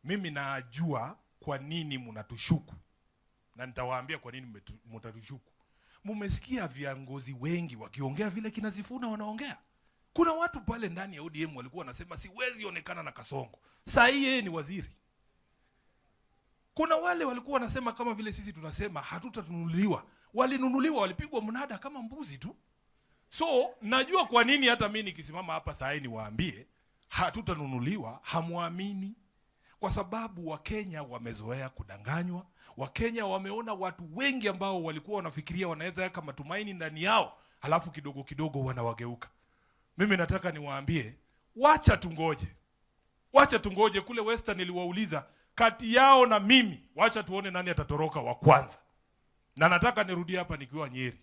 Mimi najua kwa nini mnatushuku. Na nitawaambia kwa nini mtatushuku. Mumesikia viongozi wengi wakiongea vile kina Sifuna wanaongea. Kuna watu pale ndani ya ODM walikuwa wanasema siwezi onekana na Kasongo. Sasa yeye ni waziri. Kuna wale walikuwa wanasema kama vile sisi tunasema hatutanunuliwa. Walinunuliwa, walipigwa mnada kama mbuzi tu. So, najua kwa nini hata mimi nikisimama hapa saa hii niwaambie hatutanunuliwa, hamuamini. Kwa sababu Wakenya wamezoea kudanganywa. Wakenya wameona watu wengi ambao walikuwa wanafikiria wanaweza weka matumaini ndani yao, halafu kidogo kidogo wanawageuka. Mimi nataka niwaambie, wacha tungoje. Wacha tungoje. Kule Western niliwauliza kati yao na mimi, wacha tuone nani atatoroka wa kwanza. Na nataka nirudie hapa nikiwa Nyeri.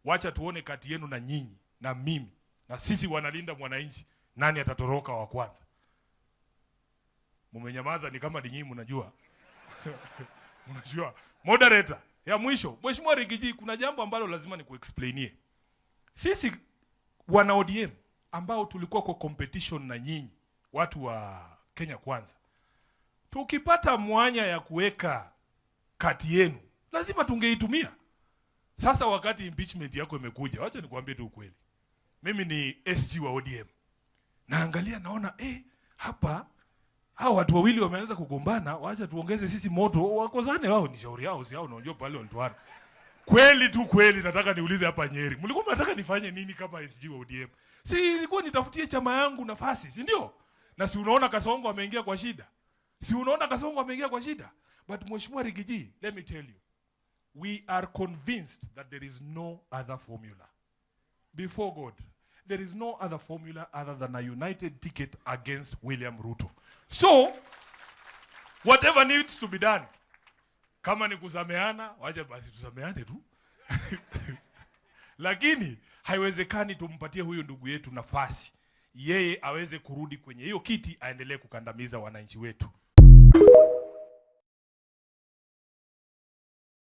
Wacha tuone kati yenu na nyinyi na mimi na sisi wanalinda mwananchi nani atatoroka wa kwanza. Mumenyamaza ni kama nyinyi mnajua. Unajua, moderator ya mwisho, Mheshimiwa Rigiji, kuna jambo ambalo lazima nikuexplainie. Sisi wana ODM ambao tulikuwa kwa competition na nyinyi, watu wa Kenya Kwanza, tukipata mwanya ya kuweka kati yenu, lazima tungeitumia. Sasa wakati impeachment yako imekuja, wacha nikwambie tu ukweli. Mimi ni SG wa ODM. Naangalia naona hapa hao watu wawili wameanza kugombana, wacha tuongeze sisi moto, wakozane wao, ni shauri yao, si hao unajua pale walituana. Kweli tu kweli nataka niulize hapa Nyeri. Mlikuwa mnataka nifanye nini kama SG wa ODM? Si ilikuwa nitafutie chama yangu nafasi, si ndio? Na si unaona Kasongo ameingia kwa shida. Si unaona Kasongo ameingia kwa shida. But Mheshimiwa Rigiji, let me tell you. We are convinced that there is no other formula. Before God, there is no other formula other than a united ticket against William Ruto. So, whatever needs to be done, kama ni kusameana, wacha basi tusameane tu. Lakini, haiwezekani tumpatie huyo ndugu yetu nafasi. Yeye aweze kurudi kwenye hiyo kiti, aendelee kukandamiza wananchi wetu.